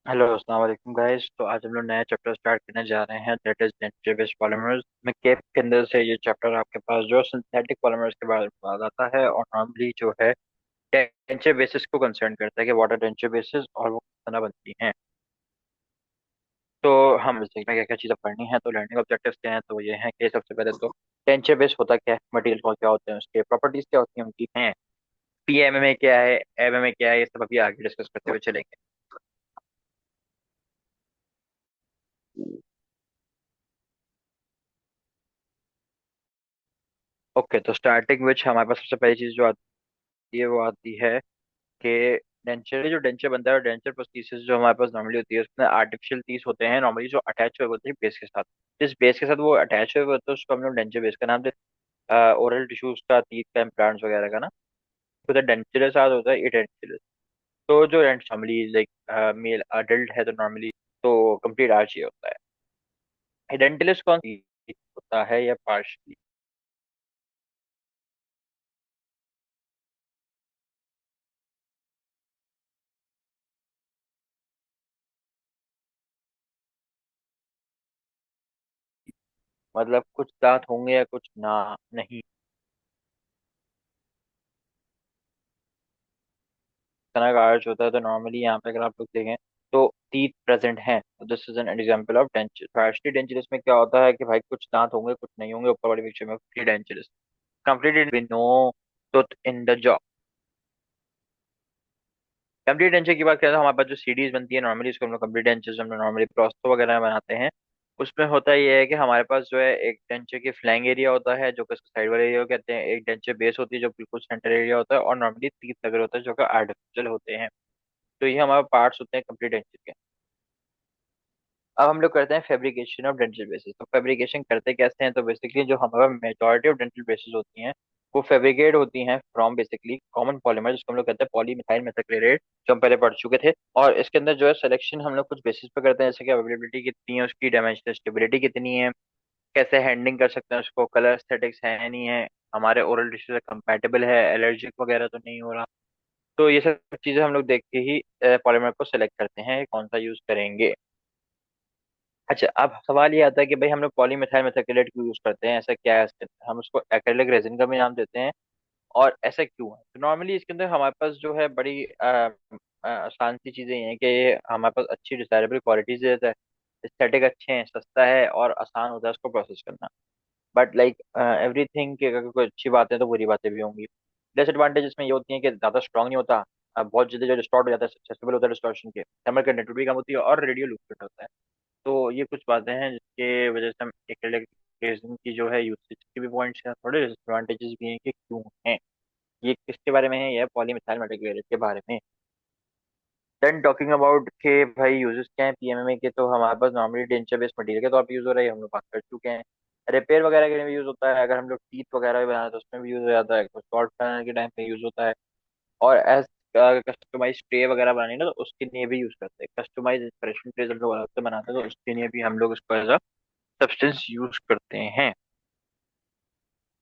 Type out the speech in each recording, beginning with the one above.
Hello अस्सलाम वालेकुम guys. तो आज हम लोग नया चैप्टर स्टार्ट करने जा रहे हैं, that is denture based polymers में केप के अंदर से ये चैप्टर आपके पास जो सिंथेटिक पॉलीमर्स के बारे में बताता है और नॉर्मली जो है डेंचर बेसिस को कंसर्न करता है कि व्हाट आर डेंचर बेसिस और वो किस तरह बनती हैं। तो हम इस में क्या क्या चीज़ें पढ़नी है, तो लर्निंग ऑब्जेक्टिव्स क्या हैं, तो ये हैं कि सबसे पहले तो डेंचर बेस होता क्या है, मटेरियल कौन क्या होते हैं, उसके प्रॉपर्टीज क्या होती हैं उनकी हैं, पीएमएमए क्या है, एमएमए क्या है, ये सब अभी आगे डिस्कस करते हुए चलेंगे। ओके, तो स्टार्टिंग विच हमारे पास सबसे पहली चीज जो आती है वो आती है कि डेंचर जो डेंचर बनता है और डेंचर प्रोस्थेसिस जो हमारे पास नॉर्मली होती है उसमें आर्टिफिशियल टीथ होते हैं नॉर्मली जो अटैच हुए होते हैं बेस के साथ। जिस बेस के साथ वो अटैच हुए होते हैं उसको हम लोग डेंचर बेस का नाम देते हैं। ओरल टिश्यूज का, टीथ का, इम्प्लांट्स वगैरह का ना, तो डेंचर के साथ होता है इडेंचर। तो जो नॉर्मली लाइक मेल अडल्ट है तो नॉर्मली तो कंप्लीट आर्च ये होता है। इडेंटलिस कौन सी होता है या पार्शली। मतलब कुछ दांत होंगे या कुछ ना नहीं। तना का आर्च होता है तो नॉर्मली यहाँ पे अगर आप लोग देखें तो टीथ प्रेजेंट हैं, तो this is an example of denture. Partially dentures में क्या होता है कि भाई कुछ दांत होंगे कुछ नहीं होंगे, ऊपर वाले पिक्चर में complete dentures, complete with no tooth in the jaw. Complete denture की बात करें तो हमारे पास जो सीडीज बनती है नॉर्मली उसको हम लोग कंप्लीट डेंचर हम लोग नॉर्मली प्रोस्थो वगैरह में बनाते हैं। उसमें होता ये है कि हमारे पास जो है एक डेंचर की फ्लैंग एरिया होता है जो कि उसको साइड वाले एरिया कहते हैं, एक डेंचर बेस होती है जो बिल्कुल सेंटर एरिया होता है, और नॉर्मली तीन लगे होते हैं जो कि आर्टिफिशियल होते हैं। तो ये हमारे पार्ट्स होते हैं कंप्लीट डेंचर के। अब हम लोग करते हैं फैब्रिकेशन ऑफ डेंटल ब्रेसेस। तो फैब्रिकेशन करते कैसे हैं, तो बेसिकली जो हमारा मेजॉरिटी ऑफ डेंटल ब्रेसेस होती हैं वो फैब्रिकेट होती हैं फ्रॉम बेसिकली कॉमन पॉलीमर जिसको हम लोग कहते हैं पॉलीमिथाइल मेथाक्लोराइड, जो हम पहले पढ़ चुके थे। और इसके अंदर जो है सिलेक्शन हम लोग कुछ बेसिस पे करते हैं, जैसे कि अवेलेबिलिटी कितनी है उसकी, डायमेंशनल स्टेबिलिटी कितनी है, कैसे हैंडलिंग कर सकते हैं उसको, कलर एस्थेटिक्स है नहीं है, हमारे ओरल टिश्यू से कंपैटिबल है, एलर्जिक वगैरह तो नहीं हो रहा। तो ये सब चीजें हम लोग देख के ही पॉलीमर को सिलेक्ट करते हैं कौन सा यूज करेंगे। अच्छा, अब सवाल ये आता है कि भाई हम लोग पॉलीमिथाइल मेथाक्रेट क्यों यूज करते हैं, ऐसा क्या है इसके अंदर? हम उसको एक्रेलिक रेजिन का भी नाम देते हैं, और ऐसा क्यों है? तो नॉर्मली इसके अंदर हमारे पास जो है बड़ी आसान सी चीजें ये हैं कि ये हमारे पास अच्छी डिजायरेबल क्वालिटीज देता है, एस्थेटिक अच्छे हैं, सस्ता है और आसान होता है उसको प्रोसेस करना। बट लाइक एवरीथिंग की अगर कोई अच्छी बात है तो बुरी बातें भी होंगी। डिसएडवांटेज इसमें ये होती है कि ज्यादा स्ट्रांग नहीं होता, बहुत जल्दी जो डिस्टॉर्ट हो जाता है, ससेप्टेबल होता है डिस्टॉर्शन के, थर्मल कंडक्टिविटी कम होती है और रेडियो लुब्रिकेट होता है। तो ये कुछ बातें हैं जिसके वजह से हम एक्रेलिक रेजिन की जो है यूसेज के भी पॉइंट्स हैं, थोड़े डिसएडवांटेजेस भी हैं कि क्यों हैं। ये किसके बारे में है, ये पॉलीमिथाइल मेटाक्लोराइड के बारे में। देन टॉकिंग अबाउट के भाई यूजेस क्या है पीएमएमए के, तो हमारे पास नॉर्मली डेंचर बेस्ड मटेरियल के तो आप यूज हो रहा है, हम लोग बात कर चुके हैं। रिपेयर वगैरह के लिए भी यूज होता है, अगर हम लोग टीथ वगैरह भी बनाते हैं तो उसमें भी यूज हो जाता है, कुछ शॉर्ट बनाने के टाइम पे यूज होता है। और एज कस्टमाइज ट्रे वगैरह बनानी है ना तो उसके लिए भी यूज करते हैं, कस्टमाइज इंस्पिरेशन ट्रेज हम लोग अलग से बनाते हैं तो उसके लिए भी हम लोग इसको एज अ सब्सटेंस यूज करते हैं।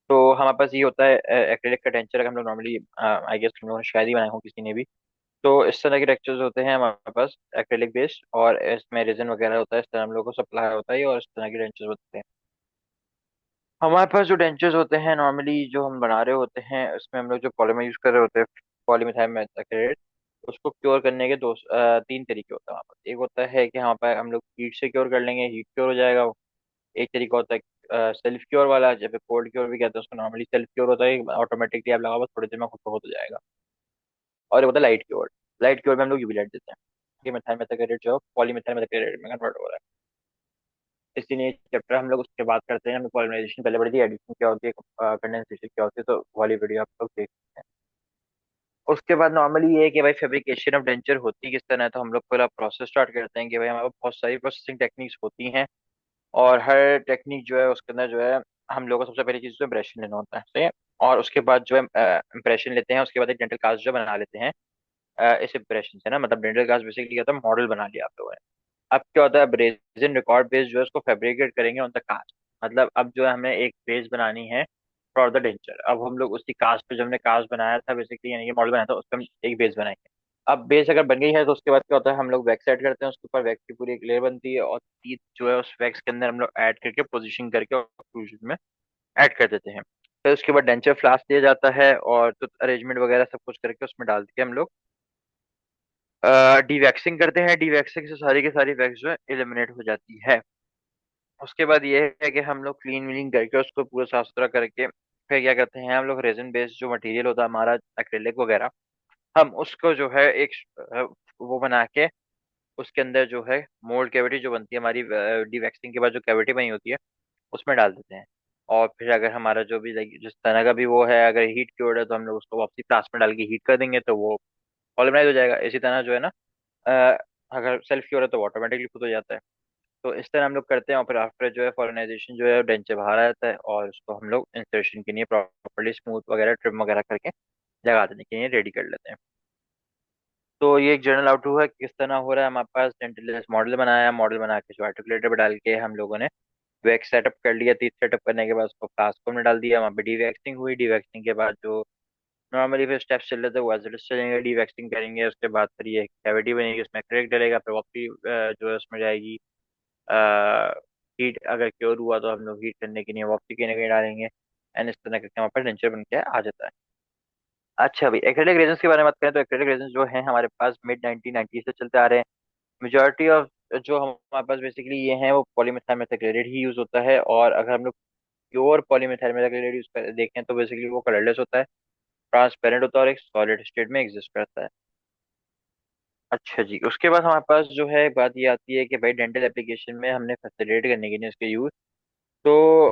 तो हमारे पास ये होता है एक्रेलिक का टेंचर, अगर हम लोग नॉर्मली आई गेस हम लोगों ने शायद ही बनाया हो किसी ने भी। तो इस तरह के टेक्सचर्स होते हैं हमारे पास एक्रेलिक बेस्ड, और इसमें रेजन वगैरह होता है, इस तरह हम लोग को सप्लाई होता है और इस तरह के डेंचर्स होते हैं। हमारे पास जो डेंचर्स होते हैं नॉर्मली जो हम बना रहे होते हैं उसमें हम लोग जो पॉलीमर यूज कर रहे होते हैं, पॉलीमिथाइल मेथाक्रेट, उसको क्योर करने के तीन तरीके होते हैं हमारे पास। एक होता है कि यहाँ पर हम लोग हीट से क्योर कर लेंगे, हीट क्योर हो जाएगा वो। एक तरीका होता है सेल्फ क्योर वाला, जब कोल्ड क्योर भी कहते हैं उसको, नॉर्मली सेल्फ क्योर होता है, ऑटोमेटिकली आप लगाओ बस थोड़ी देर में खुद ब खुद हो जाएगा। और एक होता है लाइट क्योर। लाइट क्योर में हम लोग यूवी लाइट देते हैं कि मिथाइल मेथाक्रेट जो पॉलीमिथाइल मेथाक्रेट में कन्वर्ट हो रहा है। इसीलिए चैप्टर हम लोग उसके बात करते हैं, हम लोग पॉलिमराइजेशन पहले पढ़ी थी, एडिशन क्या होती है, कंडेंसेशन क्या होती है, तो वाली वीडियो आप लोग देख सकते हैं। उसके बाद नॉर्मली ये है कि भाई फैब्रिकेशन ऑफ डेंचर होती किस तरह है, तो हम लोग पहला प्रोसेस स्टार्ट करते हैं कि भाई हमारे पास बहुत सारी प्रोसेसिंग टेक्निक्स होती हैं, और हर टेक्निक जो है उसके अंदर जो है हम लोग को सबसे पहली चीज तो इम्प्रेशन लेना होता है, सही है। और उसके बाद जो है इम्प्रेशन लेते हैं, उसके बाद एक डेंटल कास्ट जो बना लेते हैं इस इम्प्रेशन से ना, मतलब डेंटल कास्ट बेसिकली क्या होता है, मॉडल बना लिया आप लोगों ने। अब क्या होता है, ब्रेजन रिकॉर्ड बेस जो है उसको फैब्रिकेट करेंगे ऑन द कास्ट। मतलब अब जो है हमें एक बेस बनानी है फॉर द डेंचर, अब हम लोग उसी कास्ट पे जो हमने कास्ट बनाया था बेसिकली, यानी कि मॉडल बनाया था उस पर हम एक बेस बनाएंगे। अब बेस अगर बन गई है तो उसके बाद क्या होता है, हम लोग वैक्स ऐड करते हैं, उसके ऊपर वैक्स की पूरी एक लेयर बनती है, और टीथ जो है उस वैक्स के अंदर हम लोग ऐड करके पोजीशन करके और ऑक्लूजन में ऐड कर देते हैं। फिर उसके बाद डेंचर फ्लास दिया जाता है, और तो अरेंजमेंट वगैरह सब कुछ करके उसमें डाल के हम लोग डीवैक्सिंग करते हैं। डीवैक्सिंग से सारी की सारी वैक्स जो है एलिमिनेट हो जाती है। उसके बाद ये है कि हम लोग क्लीन व्लीन करके उसको पूरा साफ सुथरा करके फिर क्या करते हैं, हम लोग रेजिन बेस्ड जो मटेरियल होता है हमारा, एक्रेलिक वगैरह, हम उसको जो है एक वो बना के उसके अंदर जो है मोल्ड कैविटी जो बनती है हमारी डीवैक्सिंग के बाद जो कैविटी बनी होती है उसमें डाल देते हैं। और फिर अगर हमारा जो भी जिस तरह का भी वो है, अगर हीट क्योर्ड है तो हम लोग उसको वापसी प्लास में डाल के हीट कर देंगे तो वो पॉलिमराइज हो जाएगा। इसी तरह जो है ना, अ, अगर सेल्फ क्योर है तो ऑटोमेटिकली खुद हो जाता है। तो इस तरह हम लोग करते हैं, और फिर आफ्टर जो है फॉलिनाइजेशन जो है डेंच से बाहर आ जाता है, और उसको हम लोग इंसर्शन के लिए प्रॉपर्ली स्मूथ वगैरह ट्रिम वगैरह करके लगा देने के लिए रेडी कर लेते हैं। तो ये एक जनरल आउटलुक है कि किस तरह हो रहा है। हमारे पास डेंटल मॉडल बनाया, मॉडल बना के जो आर्टिकुलेटर पे डाल के हम लोगों ने वैक्स सेटअप कर लिया। टीथ सेटअप करने के बाद उसको फ्लास्को में डाल दिया, वहाँ पे डीवैक्सिंग हुई। डीवैक्सिंग के बाद जो नॉर्मली फिर स्टेप्स चल रहे थे वो एज इट इज चलेंगे। डीवैक्सिंग करेंगे, उसके बाद फिर ये कैविटी बनेगी, उसमें एक्रेलिक डलेगा, फिर वापसी जो है उसमें जाएगी। हीट अगर क्योर हुआ तो हम लोग हीट करने के लिए वापसी कहीं ना कहीं डालेंगे, एंड इस तरह करके हमारे पास डेंचर बन के आ जाता है। अच्छा भाई, एक्रेलिक रेजन की बारे में बात करें तो एक्रेलिक रेजन जो है हमारे पास मिड 1990 से चलते आ रहे हैं। मेजोरिटी ऑफ जो हमारे पास बेसिकली ये हैं वो पॉलीमेथाइल मेथाक्रेलेट ही यूज होता है। और अगर हम लोग प्योर पॉलीमेथाइल मेथाक्रेलेट यूज कर देखें तो बेसिकली वो कलरलेस होता है, ट्रांसपेरेंट होता है, और एक सॉलिड स्टेट में एग्जिस्ट करता है। अच्छा जी, उसके बाद हमारे पास जो है बात ये आती है कि भाई डेंटल एप्लीकेशन में हमने फैसिलिटेट करने के लिए इसके यूज, तो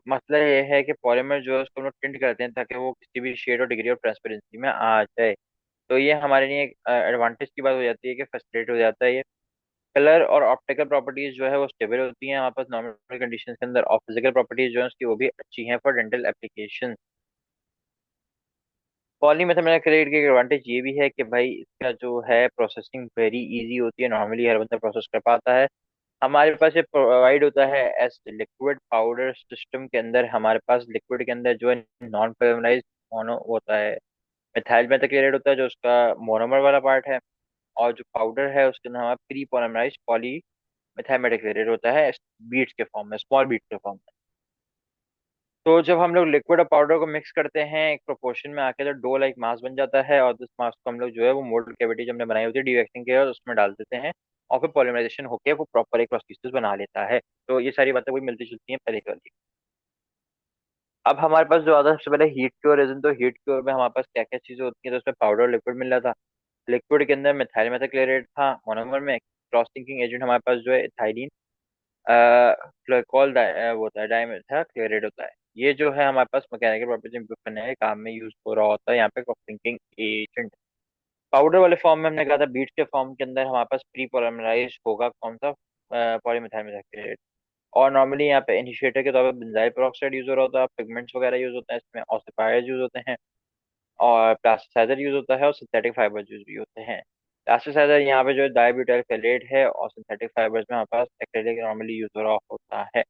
मसला ये है कि पॉलीमर जो है उसको हम लोग टिंट करते हैं ताकि वो किसी भी शेड और डिग्री और ट्रांसपेरेंसी में आ जाए। तो ये हमारे लिए एक एडवांटेज की बात हो जाती है कि फैसिलिटेट हो जाता है ये। कलर और ऑप्टिकल प्रॉपर्टीज जो है वो स्टेबल होती हैं हमारे पास नॉर्मल कंडीशन के अंदर, और फिजिकल प्रॉपर्टीज जो है उसकी वो भी अच्छी हैं फॉर डेंटल एप्लीकेशन। पॉली मेथामेटिक की एडवांटेज ये भी है कि भाई इसका जो है प्रोसेसिंग वेरी इजी होती है, नॉर्मली हर बंदा प्रोसेस कर पाता है। हमारे पास ये प्रोवाइड होता है एज लिक्विड पाउडर सिस्टम के अंदर। हमारे पास लिक्विड के अंदर जो है नॉन पोलीमराइज मोनो होता है, मिथाइल मेथाक्लेरेट होता है जो उसका मोनोमर वाला पार्ट है, और जो पाउडर है उसके अंदर हमारा प्री पोलीमराइज पॉली मिथाइल मेथाक्लेरेट होता है बीट्स के फॉर्म में, स्मॉल बीट्स के फॉर्म में। तो जब हम लोग लिक्विड और पाउडर को मिक्स करते हैं एक प्रोपोर्शन में आके, तो डो लाइक मास बन जाता है, और उस मास को हम लोग जो है वो मोल्ड कैविटी जो हमने बनाई होती है डीवैक्सिंग के बाद उसमें डाल देते हैं, और फिर पॉलीमराइजेशन होके वो प्रॉपर एक प्रोस्थेसिस बना लेता है। तो ये सारी बातें वही मिलती जुलती हैं पहले की वाली। अब हमारे पास जो आता है सबसे पहले हीट क्योर रेजिन। तो हीट क्योर में हमारे पास क्या क्या चीजें होती हैं, तो उसमें पाउडर और लिक्विड मिल रहा था। लिक्विड के अंदर मिथाइल मेथाक्लेरेट था, मोनोमर में क्रॉस लिंकिंग एजेंट हमारे पास जो है इथाइलिन ग्लाइकोल वो होता है, डाइमेथा क्लोराइड होता है। ये जो है हमारे पास मैकेनिकल प्रॉपर्टी इंप्रूव करने के काम में यूज हो रहा होता है यहाँ पे क्रॉस लिंकिंग एजेंट। पाउडर वाले फॉर्म में हमने कहा था, बीट के फॉर्म के अंदर हमारे पास प्री पोलीमराइज होगा कौन सा, पॉलीमिथाइल मेथाक्लेट। और नॉर्मली यहाँ पे इनिशिएटर के तौर पर बेंजाइल पेरोक्साइड यूज हो रहा होता है, पिगमेंट्स वगैरह यूज होते हैं इसमें, ऑसिफायर्स यूज होते हैं, और प्लास्टिसाइजर यूज होता है, और सिंथेटिक फाइबर्स यूज भी होते हैं। प्लास्टिसाइजर यहाँ पे जो डाइब्यूटाइल फेलेट है, और सिंथेटिक फाइबर्स में हमारे पास एक्रेलिक नॉर्मली यूज हो रहा होता है।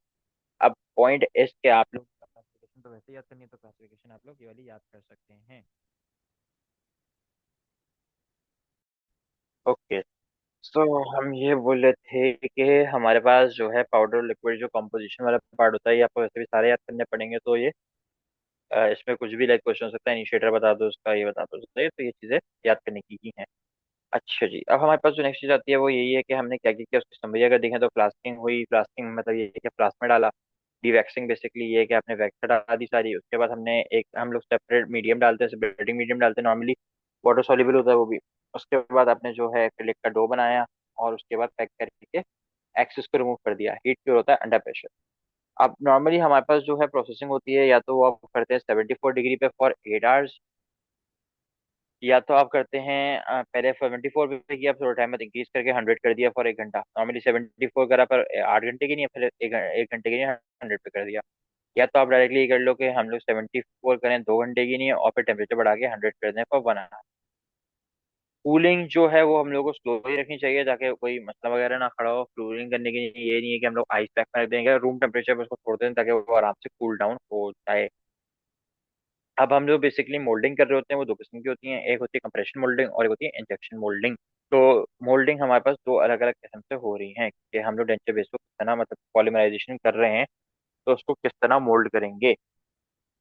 अब पॉइंट इस के आप लोग क्लासिफिकेशन तो वैसे याद करनी है, तो क्लासिफिकेशन आप लोग ये वाली याद कर सकते हैं। ओके, तो हम ये बोल रहे थे कि हमारे पास जो है पाउडर लिक्विड जो कंपोजिशन वाला पार्ट होता है, ये आपको वैसे भी सारे याद करने पड़ेंगे। तो ये इसमें कुछ भी लाइक क्वेश्चन हो सकता है, इनिशिएटर बता दो उसका, ये बता दो उसका, ये तो ये चीजें याद करने की ही हैं। अच्छा जी, अब हमारे पास जो नेक्स्ट चीज आती है वो यही है कि हमने क्या क्या किया उसकी समरी अगर देखें तो फ्लास्किंग हुई। फ्लास्किंग मतलब ये है कि फ्लास्क में डाला। डीवैक्सिंग बेसिकली ये है कि आपने वैक्स हटा दी सारी। उसके बाद हमने एक हम लोग सेपरेट मीडियम डालते हैं, सेपरेटिंग मीडियम डालते हैं, नॉर्मली वाटर सॉल्युबल होता है वो भी। उसके बाद आपने जो है एक्रिलिक का डो बनाया, और उसके बाद पैक करके एक्सेस को रिमूव कर दिया। हीट क्योर होता है अंडर प्रेशर। अब नॉर्मली हमारे पास जो है प्रोसेसिंग होती है, या तो वो आप करते हैं 74 डिग्री पे फॉर 8 आवर्स, या तो आप करते हैं पहले 74 पे किया, थोड़ा टाइम में इंक्रीज करके 100 कर दिया फॉर 1 घंटा। नॉर्मली 74 करा पर 8 घंटे की नहीं, पहले 1 घंटे की नहीं 100 पे कर दिया। या तो आप डायरेक्टली ये कर लो कि हम लोग 74 करें 2 घंटे की नहीं, और फिर टेम्परेचर बढ़ा के 100 कर दें फॉर 1 आवर। कूलिंग जो है वो हम लोग को स्लो ही रखनी चाहिए ताकि कोई मसला वगैरह ना खड़ा हो। कूलिंग करने के लिए ये नहीं है कि हम लोग आइस पैक में रख देंगे, रूम टेम्परेचर पर उसको छोड़ दें ताकि वो आराम से कूल डाउन हो जाए। अब हम जो बेसिकली मोल्डिंग कर रहे होते हैं वो दो किस्म की होती हैं, एक होती है कंप्रेशन मोल्डिंग और एक होती है इंजेक्शन मोल्डिंग। तो मोल्डिंग हमारे पास दो अलग अलग किस्म से हो रही हैं कि हम लोग डेंचर बेस को किस तरह मतलब पॉलीमराइजेशन कर रहे हैं, तो उसको किस तरह मोल्ड करेंगे।